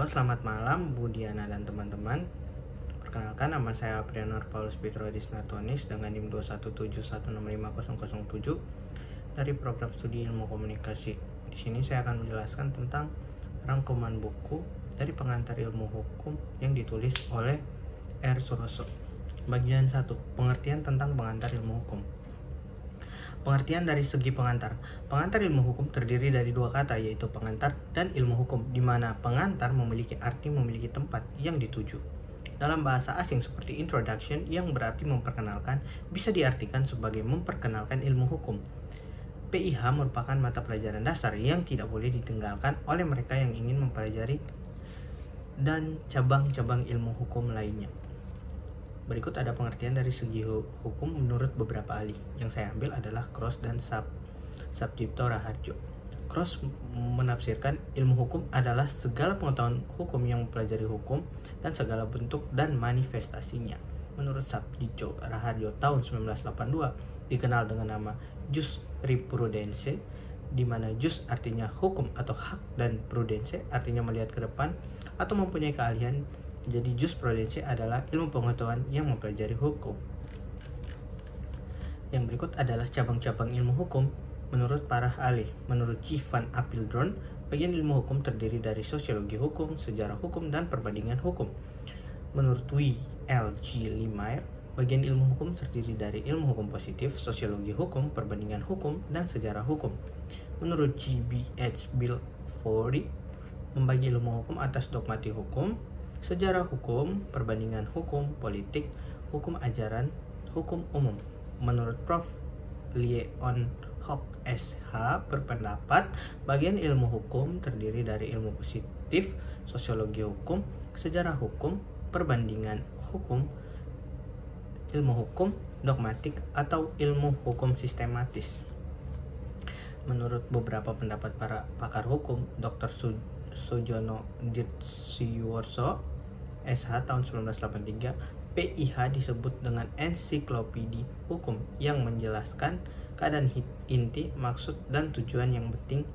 selamat malam Bu Diana dan teman-teman. Perkenalkan, nama saya Aprianor Paulus Petroadis Natonis dengan NIM 217165007 dari program studi ilmu komunikasi. Di sini saya akan menjelaskan tentang rangkuman buku dari pengantar ilmu hukum yang ditulis oleh R. Suroso. Bagian 1, pengertian tentang pengantar ilmu hukum. Pengertian dari segi pengantar. Pengantar ilmu hukum terdiri dari dua kata, yaitu pengantar dan ilmu hukum, di mana pengantar memiliki arti memiliki tempat yang dituju. Dalam bahasa asing seperti introduction yang berarti memperkenalkan, bisa diartikan sebagai memperkenalkan ilmu hukum. PIH merupakan mata pelajaran dasar yang tidak boleh ditinggalkan oleh mereka yang ingin mempelajari dan cabang-cabang ilmu hukum lainnya. Berikut ada pengertian dari segi hukum menurut beberapa ahli. Yang saya ambil adalah Cross dan Sabjipto Raharjo. Cross menafsirkan ilmu hukum adalah segala pengetahuan hukum yang mempelajari hukum dan segala bentuk dan manifestasinya. Menurut Sabjipto Raharjo tahun 1982 dikenal dengan nama Jurisprudensi, di mana jus artinya hukum atau hak dan prudensi artinya melihat ke depan atau mempunyai keahlian. Jadi jurisprudensi adalah ilmu pengetahuan yang mempelajari hukum. Yang berikut adalah cabang-cabang ilmu hukum menurut para ahli. Menurut G. Van Apeldoorn, bagian ilmu hukum terdiri dari sosiologi hukum, sejarah hukum, dan perbandingan hukum. Menurut W. L. G. Lemire, bagian ilmu hukum terdiri dari ilmu hukum positif, sosiologi hukum, perbandingan hukum, dan sejarah hukum. Menurut G. B. H. Bilford, membagi ilmu hukum atas dogmatik hukum, sejarah hukum, perbandingan hukum, politik, hukum ajaran, hukum umum. Menurut Prof. Leonhoek SH berpendapat bagian ilmu hukum terdiri dari ilmu positif, sosiologi hukum, sejarah hukum, perbandingan hukum, ilmu hukum dogmatik atau ilmu hukum sistematis. Menurut beberapa pendapat para pakar hukum, Dr. Sujono Dirtsiwarso SH tahun 1983, PIH disebut dengan ensiklopedia hukum yang menjelaskan keadaan inti, maksud, dan tujuan yang penting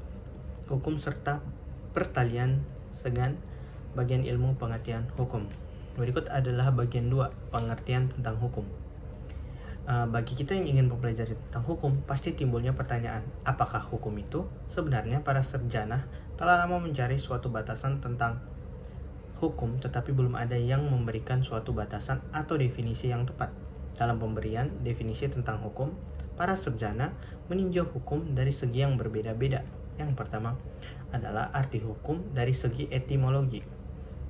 hukum serta pertalian dengan bagian ilmu pengertian hukum. Berikut adalah bagian 2, pengertian tentang hukum. Bagi kita yang ingin mempelajari tentang hukum, pasti timbulnya pertanyaan, apakah hukum itu? Sebenarnya para sarjana telah lama mencari suatu batasan tentang hukum, tetapi belum ada yang memberikan suatu batasan atau definisi yang tepat. Dalam pemberian definisi tentang hukum, para sarjana meninjau hukum dari segi yang berbeda-beda. Yang pertama adalah arti hukum dari segi etimologi.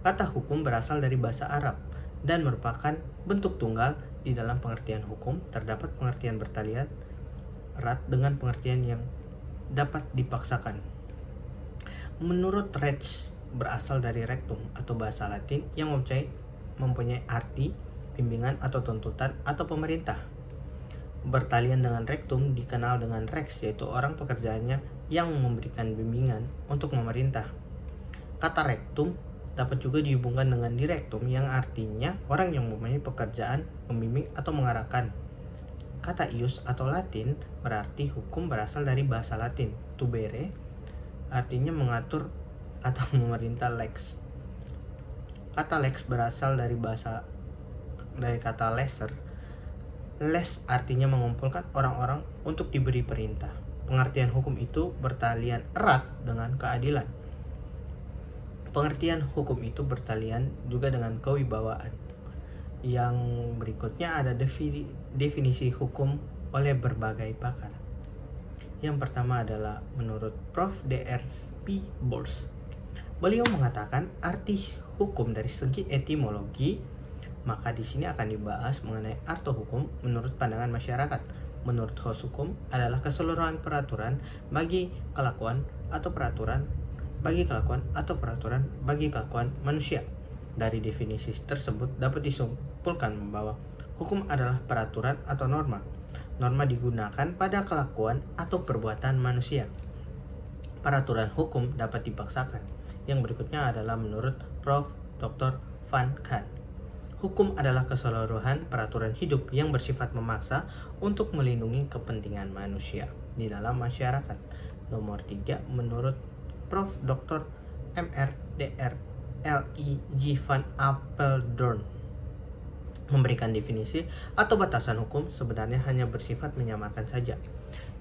Kata hukum berasal dari bahasa Arab dan merupakan bentuk tunggal. Di dalam pengertian hukum, terdapat pengertian bertalian erat dengan pengertian yang dapat dipaksakan. Menurut Rechts, berasal dari rectum atau bahasa Latin yang mempunyai arti bimbingan atau tuntutan atau pemerintah. Bertalian dengan rectum dikenal dengan rex, yaitu orang pekerjaannya yang memberikan bimbingan untuk memerintah. Kata rectum dapat juga dihubungkan dengan direktum yang artinya orang yang mempunyai pekerjaan membimbing atau mengarahkan. Kata ius atau Latin berarti hukum berasal dari bahasa Latin tubere, artinya mengatur atau memerintah lex. Kata lex berasal dari kata leser. Les artinya mengumpulkan orang-orang untuk diberi perintah. Pengertian hukum itu bertalian erat dengan keadilan. Pengertian hukum itu bertalian juga dengan kewibawaan. Yang berikutnya ada definisi hukum oleh berbagai pakar. Yang pertama adalah menurut Prof. Dr. P. Bols. Beliau mengatakan arti hukum dari segi etimologi, maka di sini akan dibahas mengenai arti hukum menurut pandangan masyarakat. Menurut Hos hukum adalah keseluruhan peraturan bagi kelakuan atau peraturan bagi kelakuan atau peraturan bagi kelakuan manusia. Dari definisi tersebut dapat disimpulkan bahwa hukum adalah peraturan atau norma. Norma digunakan pada kelakuan atau perbuatan manusia. Peraturan hukum dapat dipaksakan. Yang berikutnya adalah menurut Prof. Dr. Van Kant. Hukum adalah keseluruhan peraturan hidup yang bersifat memaksa untuk melindungi kepentingan manusia di dalam masyarakat. Nomor 3, menurut Prof. Dr. Mr. Dr. L.E. G. van Apeldoorn memberikan definisi atau batasan hukum sebenarnya hanya bersifat menyamakan saja.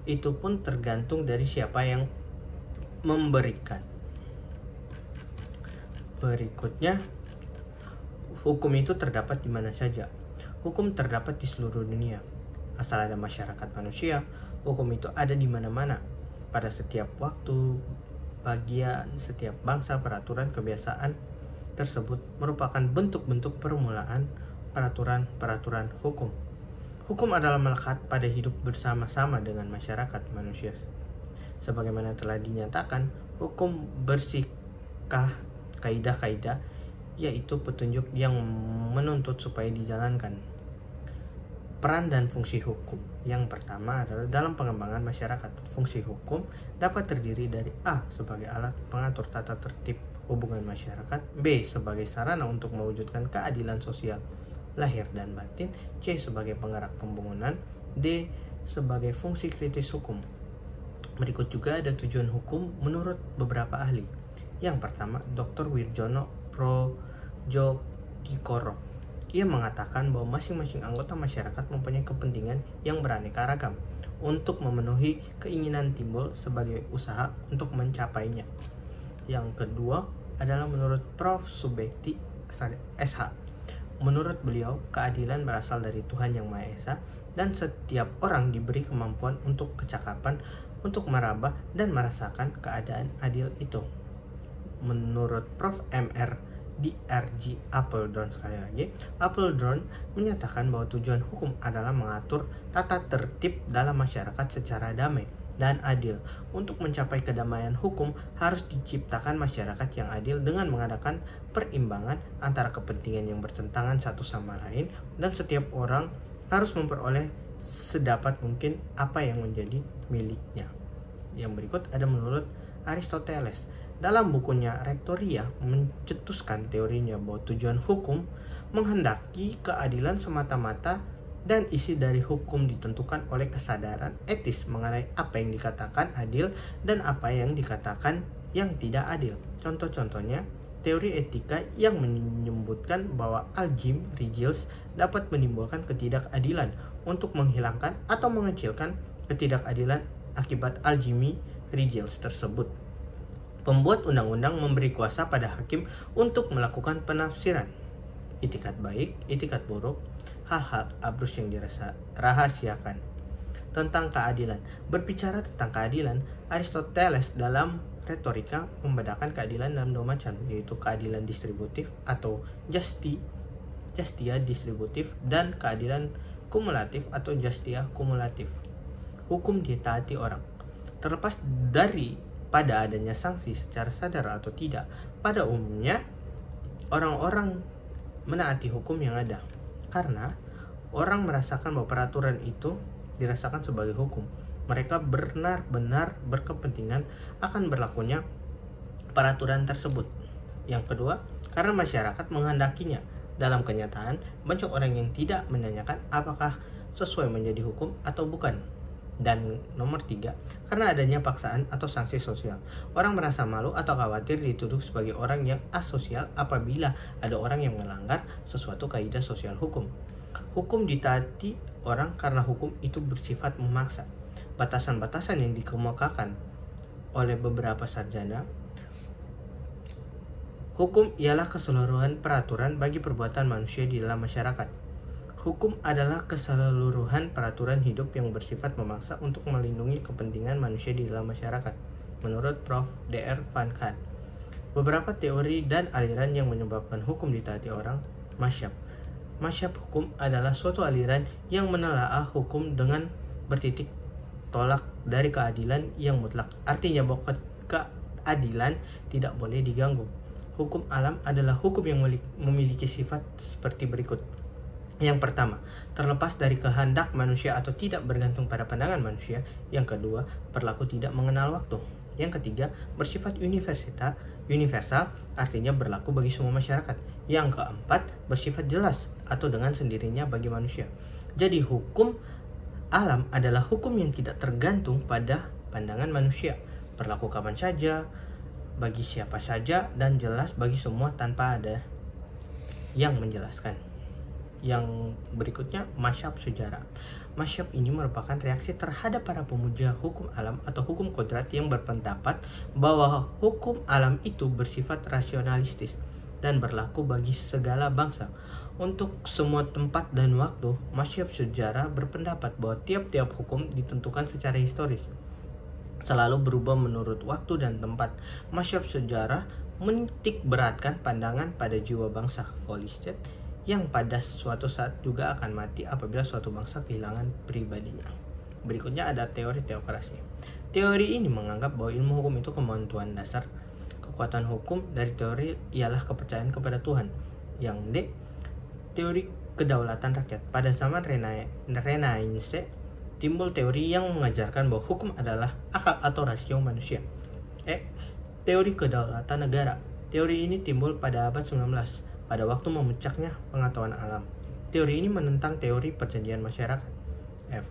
Itu pun tergantung dari siapa yang memberikan. Berikutnya, hukum itu terdapat di mana saja. Hukum terdapat di seluruh dunia. Asal ada masyarakat manusia, hukum itu ada di mana-mana. Pada setiap waktu, bagian, setiap bangsa, peraturan, kebiasaan tersebut merupakan bentuk-bentuk permulaan peraturan-peraturan hukum. Hukum adalah melekat pada hidup bersama-sama dengan masyarakat manusia. Sebagaimana telah dinyatakan, hukum bersikah kaidah-kaidah, yaitu petunjuk yang menuntut supaya dijalankan. Peran dan fungsi hukum. Yang pertama adalah dalam pengembangan masyarakat. Fungsi hukum dapat terdiri dari A. sebagai alat pengatur tata tertib hubungan masyarakat, B. sebagai sarana untuk mewujudkan keadilan sosial lahir dan batin, C. sebagai penggerak pembangunan, D. sebagai fungsi kritis hukum. Berikut juga ada tujuan hukum menurut beberapa ahli. Yang pertama, Dr. Wirjono Projokikoro. Ia mengatakan bahwa masing-masing anggota masyarakat mempunyai kepentingan yang beraneka ragam untuk memenuhi keinginan timbul sebagai usaha untuk mencapainya. Yang kedua adalah menurut Prof. Subekti SH. Menurut beliau, keadilan berasal dari Tuhan Yang Maha Esa dan setiap orang diberi kemampuan untuk kecakapan untuk meraba dan merasakan keadaan adil itu. Menurut Prof. Mr. D.R.G. Apeldoorn, sekali lagi, Apeldoorn menyatakan bahwa tujuan hukum adalah mengatur tata tertib dalam masyarakat secara damai dan adil. Untuk mencapai kedamaian hukum harus diciptakan masyarakat yang adil dengan mengadakan perimbangan antara kepentingan yang bertentangan satu sama lain, dan setiap orang harus memperoleh sedapat mungkin apa yang menjadi miliknya. Yang berikut ada menurut Aristoteles. Dalam bukunya Retoria mencetuskan teorinya bahwa tujuan hukum menghendaki keadilan semata-mata dan isi dari hukum ditentukan oleh kesadaran etis mengenai apa yang dikatakan adil dan apa yang dikatakan yang tidak adil. Contoh-contohnya, teori etika yang menyebutkan bahwa algim rigils dapat menimbulkan ketidakadilan untuk menghilangkan atau mengecilkan ketidakadilan akibat algimi rigils tersebut. Pembuat undang-undang memberi kuasa pada hakim untuk melakukan penafsiran. Itikat baik, itikat buruk, hal-hal abrus yang dirahasiakan. Tentang keadilan. Berbicara tentang keadilan, Aristoteles dalam Retorika membedakan keadilan dalam dua macam, yaitu keadilan distributif atau justia distributif dan keadilan kumulatif atau justia kumulatif. Hukum ditaati orang. Terlepas dari pada adanya sanksi secara sadar atau tidak, pada umumnya orang-orang menaati hukum yang ada karena orang merasakan bahwa peraturan itu dirasakan sebagai hukum. Mereka benar-benar berkepentingan akan berlakunya peraturan tersebut. Yang kedua, karena masyarakat menghendakinya. Dalam kenyataan, banyak orang yang tidak menanyakan apakah sesuai menjadi hukum atau bukan. Dan nomor 3, karena adanya paksaan atau sanksi sosial. Orang merasa malu atau khawatir dituduh sebagai orang yang asosial apabila ada orang yang melanggar sesuatu kaidah sosial hukum. Hukum ditaati orang karena hukum itu bersifat memaksa. Batasan-batasan yang dikemukakan oleh beberapa sarjana hukum ialah keseluruhan peraturan bagi perbuatan manusia di dalam masyarakat. Hukum adalah keseluruhan peraturan hidup yang bersifat memaksa untuk melindungi kepentingan manusia di dalam masyarakat, menurut Prof. Dr. Van Kant. Beberapa teori dan aliran yang menyebabkan hukum ditaati orang. Mazhab. Mazhab hukum adalah suatu aliran yang menelaah hukum dengan bertitik tolak dari keadilan yang mutlak. Artinya bahwa keadilan tidak boleh diganggu. Hukum alam adalah hukum yang memiliki sifat seperti berikut. Yang pertama, terlepas dari kehendak manusia atau tidak bergantung pada pandangan manusia. Yang kedua, berlaku tidak mengenal waktu. Yang ketiga, bersifat universal, artinya berlaku bagi semua masyarakat. Yang keempat, bersifat jelas atau dengan sendirinya bagi manusia. Jadi hukum alam adalah hukum yang tidak tergantung pada pandangan manusia, berlaku kapan saja, bagi siapa saja dan jelas bagi semua tanpa ada yang menjelaskan. Yang berikutnya, masyhab sejarah. Masyhab ini merupakan reaksi terhadap para pemuja hukum alam atau hukum kodrat yang berpendapat bahwa hukum alam itu bersifat rasionalistis dan berlaku bagi segala bangsa. Untuk semua tempat dan waktu, masyhab sejarah berpendapat bahwa tiap-tiap hukum ditentukan secara historis, selalu berubah menurut waktu dan tempat. Masyhab sejarah menitik beratkan pandangan pada jiwa bangsa, Volstead, yang pada suatu saat juga akan mati apabila suatu bangsa kehilangan pribadinya. Berikutnya ada teori teokrasi. Teori ini menganggap bahwa ilmu hukum itu kemauan Tuhan dasar. Kekuatan hukum dari teori ialah kepercayaan kepada Tuhan. Yang D, teori kedaulatan rakyat. Pada zaman Renaissance timbul teori yang mengajarkan bahwa hukum adalah akal atau rasio manusia. E, teori kedaulatan negara. Teori ini timbul pada abad 19 pada waktu memecahnya pengetahuan alam. Teori ini menentang teori perjanjian masyarakat. F,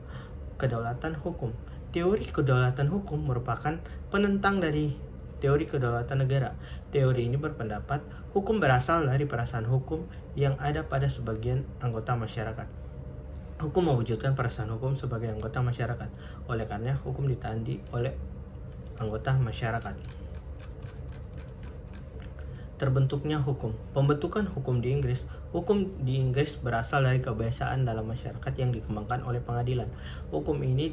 kedaulatan hukum. Teori kedaulatan hukum merupakan penentang dari teori kedaulatan negara. Teori ini berpendapat hukum berasal dari perasaan hukum yang ada pada sebagian anggota masyarakat. Hukum mewujudkan perasaan hukum sebagai anggota masyarakat. Oleh karena hukum ditaati oleh anggota masyarakat. Terbentuknya hukum. Pembentukan hukum di Inggris. Hukum di Inggris berasal dari kebiasaan dalam masyarakat yang dikembangkan oleh pengadilan. Hukum ini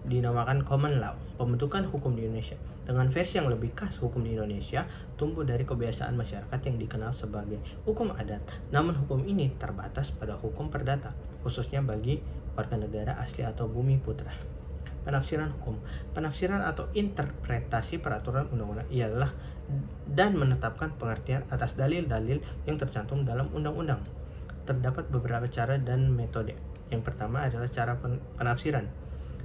dinamakan common law. Pembentukan hukum di Indonesia. Dengan versi yang lebih khas, hukum di Indonesia tumbuh dari kebiasaan masyarakat yang dikenal sebagai hukum adat. Namun hukum ini terbatas pada hukum perdata, khususnya bagi warga negara asli atau bumi putra. Penafsiran hukum. Penafsiran atau interpretasi peraturan undang-undang ialah dan menetapkan pengertian atas dalil-dalil yang tercantum dalam undang-undang. Terdapat beberapa cara dan metode. Yang pertama adalah cara penafsiran.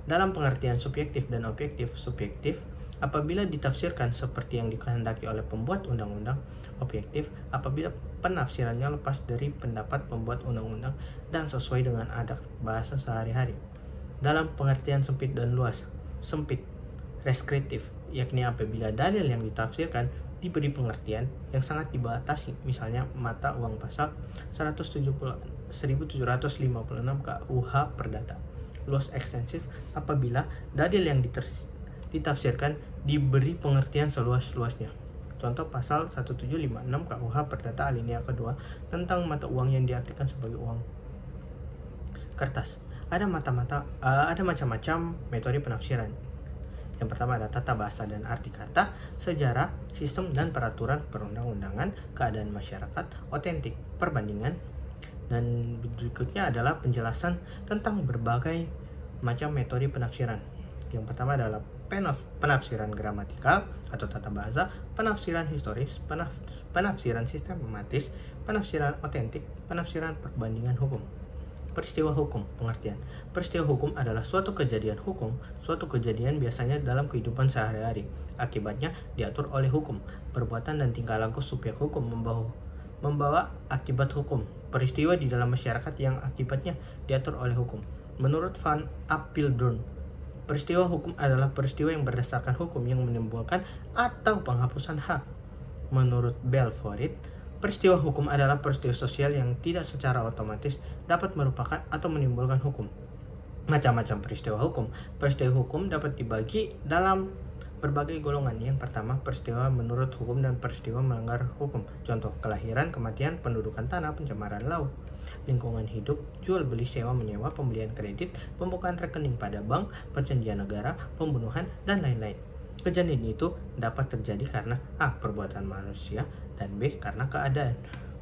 Dalam pengertian subjektif dan objektif, subjektif apabila ditafsirkan seperti yang dikehendaki oleh pembuat undang-undang, objektif apabila penafsirannya lepas dari pendapat pembuat undang-undang dan sesuai dengan adat bahasa sehari-hari. Dalam pengertian sempit dan luas, sempit, reskriptif, yakni apabila dalil yang ditafsirkan diberi pengertian yang sangat dibatasi, misalnya mata uang pasal 1756 KUH Perdata. Luas ekstensif apabila dalil yang ditafsirkan diberi pengertian seluas-luasnya. Contoh pasal 1756 KUH Perdata alinea kedua tentang mata uang yang diartikan sebagai uang kertas. Ada macam-macam metode penafsiran. Yang pertama ada tata bahasa dan arti kata, sejarah, sistem dan peraturan perundang-undangan, keadaan masyarakat, otentik, perbandingan, dan berikutnya adalah penjelasan tentang berbagai macam metode penafsiran. Yang pertama adalah penafsiran gramatikal atau tata bahasa, penafsiran historis, penafsiran sistematis, penafsiran otentik, penafsiran perbandingan hukum. Peristiwa hukum, pengertian. Peristiwa hukum adalah suatu kejadian hukum. Suatu kejadian biasanya dalam kehidupan sehari-hari. Akibatnya diatur oleh hukum. Perbuatan dan tingkah laku subjek hukum membawa akibat hukum. Peristiwa di dalam masyarakat yang akibatnya diatur oleh hukum. Menurut Van Apeldoorn, peristiwa hukum adalah peristiwa yang berdasarkan hukum yang menimbulkan atau penghapusan hak. Menurut Belforit, peristiwa hukum adalah peristiwa sosial yang tidak secara otomatis dapat merupakan atau menimbulkan hukum. Macam-macam peristiwa hukum. Peristiwa hukum dapat dibagi dalam berbagai golongan. Yang pertama, peristiwa menurut hukum dan peristiwa melanggar hukum. Contoh, kelahiran, kematian, pendudukan tanah, pencemaran laut, lingkungan hidup, jual beli, sewa menyewa, pembelian kredit, pembukaan rekening pada bank, perjanjian negara, pembunuhan, dan lain-lain. Kejadian itu dapat terjadi karena A. perbuatan manusia, dan B. karena keadaan.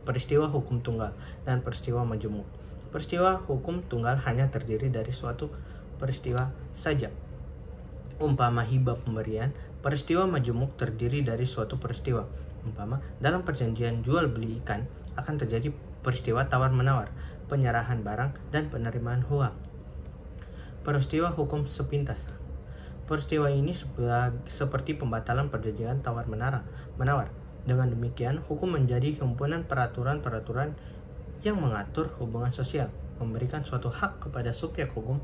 Peristiwa hukum tunggal dan peristiwa majemuk. Peristiwa hukum tunggal hanya terdiri dari suatu peristiwa saja, umpama hibah pemberian. Peristiwa majemuk terdiri dari suatu peristiwa, umpama dalam perjanjian jual beli ikan akan terjadi peristiwa tawar-menawar, penyerahan barang, dan penerimaan uang. Peristiwa hukum sepintas. Peristiwa ini seperti pembatalan perjanjian tawar-menawar. Dengan demikian, hukum menjadi himpunan peraturan-peraturan yang mengatur hubungan sosial, memberikan suatu hak kepada subjek hukum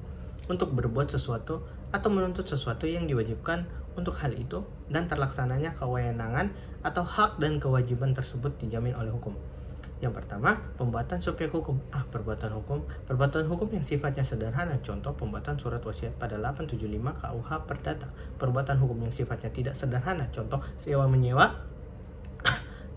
untuk berbuat sesuatu atau menuntut sesuatu yang diwajibkan untuk hal itu dan terlaksananya kewenangan atau hak dan kewajiban tersebut dijamin oleh hukum. Yang pertama, pembuatan subjek hukum. Perbuatan hukum yang sifatnya sederhana. Contoh, pembuatan surat wasiat pada 875 KUH Perdata. Perbuatan hukum yang sifatnya tidak sederhana. Contoh, sewa menyewa,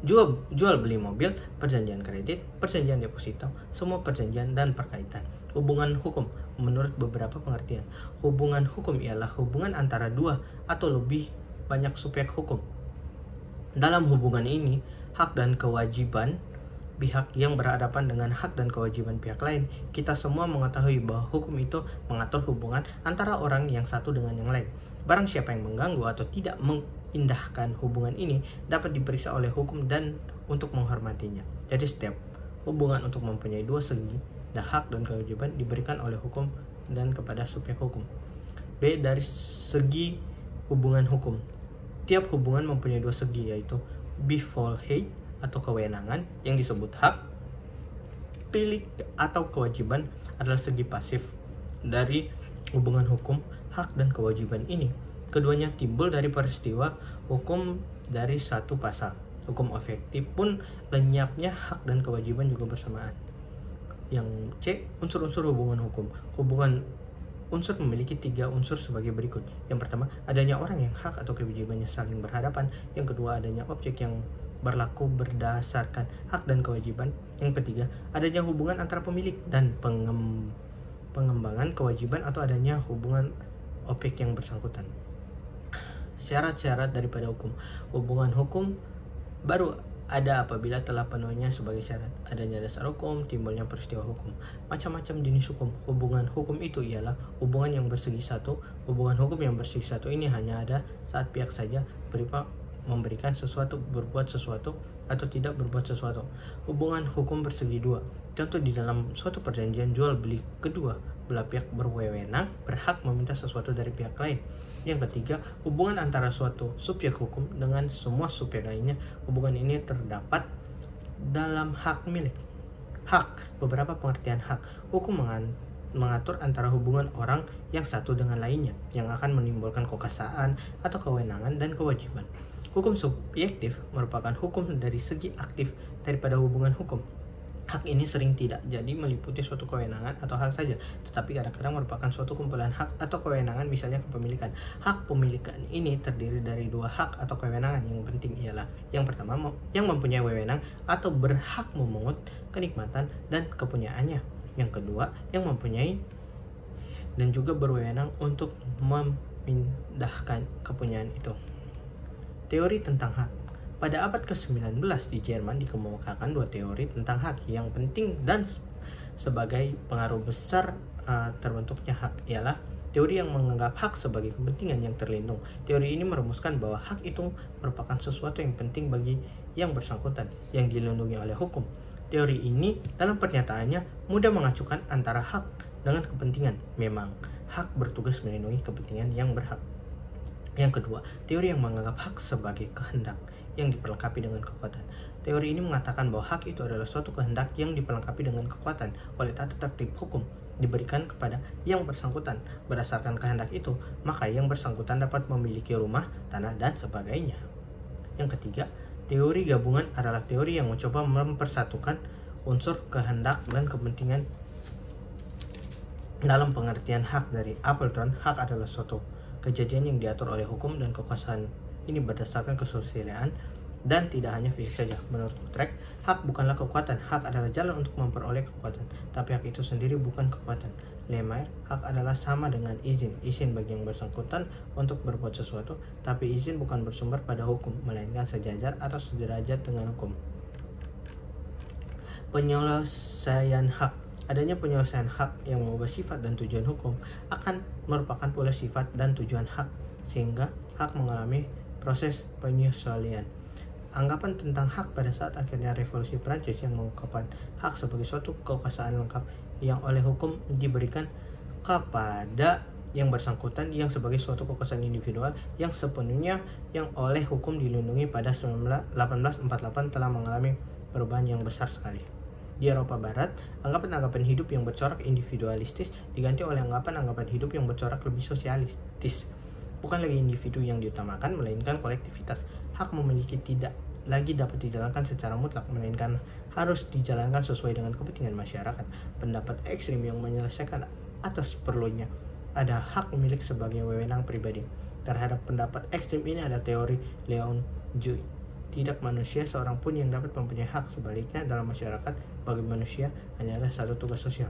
jual beli mobil, perjanjian kredit, perjanjian deposito, semua perjanjian dan perkaitan. Hubungan hukum menurut beberapa pengertian. Hubungan hukum ialah hubungan antara dua atau lebih banyak subjek hukum. Dalam hubungan ini, hak dan kewajiban pihak yang berhadapan dengan hak dan kewajiban pihak lain. Kita semua mengetahui bahwa hukum itu mengatur hubungan antara orang yang satu dengan yang lain. Barang siapa yang mengganggu atau tidak mengindahkan hubungan ini dapat diperiksa oleh hukum dan untuk menghormatinya. Jadi setiap hubungan untuk mempunyai dua segi, dan hak dan kewajiban diberikan oleh hukum dan kepada subjek hukum. B. Dari segi hubungan hukum. Tiap hubungan mempunyai dua segi, yaitu befoulheid atau kewenangan yang disebut hak. Pilih atau kewajiban adalah segi pasif dari hubungan hukum. Hak dan kewajiban ini keduanya timbul dari peristiwa hukum dari satu pasal. Hukum efektif pun lenyapnya hak dan kewajiban juga bersamaan. Yang C. Unsur-unsur hubungan hukum. Hubungan unsur memiliki 3 unsur sebagai berikut. Yang pertama, adanya orang yang hak atau kewajibannya saling berhadapan. Yang kedua, adanya objek yang berlaku berdasarkan hak dan kewajiban. Yang ketiga, adanya hubungan antara pemilik dan pengembangan kewajiban atau adanya hubungan objek yang bersangkutan. Syarat-syarat daripada hukum. Hubungan hukum baru ada apabila telah penuhnya sebagai syarat adanya dasar hukum, timbulnya peristiwa hukum. Macam-macam jenis hukum. Hubungan hukum itu ialah hubungan yang bersegi satu. Hubungan hukum yang bersegi satu ini hanya ada saat pihak saja berupa memberikan sesuatu, berbuat sesuatu, atau tidak berbuat sesuatu. Hubungan hukum bersegi dua. Contoh, di dalam suatu perjanjian jual beli, kedua belah pihak berwenang berhak meminta sesuatu dari pihak lain. Yang ketiga, hubungan antara suatu subjek hukum dengan semua subjek lainnya. Hubungan ini terdapat dalam hak milik. Hak, beberapa pengertian hak. Hukum mengatur antara hubungan orang yang satu dengan lainnya yang akan menimbulkan kekuasaan atau kewenangan dan kewajiban. Hukum subjektif merupakan hukum dari segi aktif daripada hubungan hukum. Hak ini sering tidak jadi meliputi suatu kewenangan atau hal saja, tetapi kadang-kadang merupakan suatu kumpulan hak atau kewenangan, misalnya kepemilikan. Hak pemilikan ini terdiri dari dua hak atau kewenangan. Yang penting ialah yang pertama, yang mempunyai wewenang atau berhak memungut kenikmatan dan kepunyaannya. Yang kedua, yang mempunyai dan juga berwenang untuk memindahkan kepunyaan itu. Teori tentang hak. Pada abad ke-19 di Jerman dikemukakan dua teori tentang hak yang penting dan sebagai pengaruh besar terbentuknya hak, ialah teori yang menganggap hak sebagai kepentingan yang terlindung. Teori ini merumuskan bahwa hak itu merupakan sesuatu yang penting bagi yang bersangkutan yang dilindungi oleh hukum. Teori ini dalam pernyataannya mudah mengacukan antara hak dengan kepentingan. Memang hak bertugas melindungi kepentingan yang berhak. Yang kedua, teori yang menganggap hak sebagai kehendak yang diperlengkapi dengan kekuatan. Teori ini mengatakan bahwa hak itu adalah suatu kehendak yang diperlengkapi dengan kekuatan oleh tata tertib hukum diberikan kepada yang bersangkutan. Berdasarkan kehendak itu, maka yang bersangkutan dapat memiliki rumah, tanah, dan sebagainya. Yang ketiga, teori gabungan adalah teori yang mencoba mempersatukan unsur kehendak dan kepentingan. Dalam pengertian hak dari Appledorn, hak adalah suatu kejadian yang diatur oleh hukum dan kekuasaan ini berdasarkan kesusilaan dan tidak hanya fisik saja. Menurut Utrecht, hak bukanlah kekuatan. Hak adalah jalan untuk memperoleh kekuatan, tapi hak itu sendiri bukan kekuatan. Lemaitre, hak adalah sama dengan izin. Izin bagi yang bersangkutan untuk berbuat sesuatu, tapi izin bukan bersumber pada hukum, melainkan sejajar atau sederajat dengan hukum. Penyelesaian hak. Adanya penyelesaian hak yang mengubah sifat dan tujuan hukum akan merupakan pula sifat dan tujuan hak, sehingga hak mengalami proses penyesuaian. Anggapan tentang hak pada saat akhirnya revolusi Prancis yang mengungkapkan hak sebagai suatu kekuasaan lengkap yang oleh hukum diberikan kepada yang bersangkutan yang sebagai suatu kekuasaan individual yang sepenuhnya yang oleh hukum dilindungi pada 1848 telah mengalami perubahan yang besar sekali. Di Eropa Barat, anggapan-anggapan hidup yang bercorak individualistis diganti oleh anggapan-anggapan hidup yang bercorak lebih sosialistis. bukan lagi individu yang diutamakan, melainkan kolektivitas. Hak memiliki tidak lagi dapat dijalankan secara mutlak, melainkan harus dijalankan sesuai dengan kepentingan masyarakat. Pendapat ekstrim yang menyelesaikan atas perlunya ada hak milik sebagai wewenang pribadi. Terhadap pendapat ekstrim ini ada teori Leon Joy. Tidak manusia seorang pun yang dapat mempunyai hak. Sebaliknya, dalam masyarakat, bagi manusia hanyalah satu tugas sosial.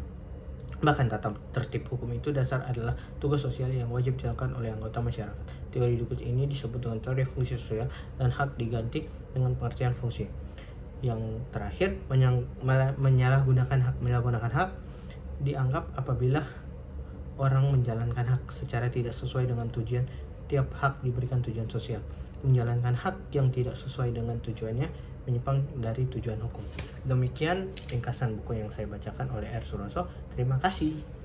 Bahkan tata tertib hukum itu dasar adalah tugas sosial yang wajib dilakukan oleh anggota masyarakat. Teori Dukut ini disebut dengan teori fungsi sosial dan hak diganti dengan pengertian fungsi. Yang terakhir, menyalahgunakan hak dianggap apabila orang menjalankan hak secara tidak sesuai dengan tujuan. Tiap hak diberikan tujuan sosial. Menjalankan hak yang tidak sesuai dengan tujuannya menyimpang dari tujuan hukum. Demikian ringkasan buku yang saya bacakan oleh R. Suroso. Terima kasih.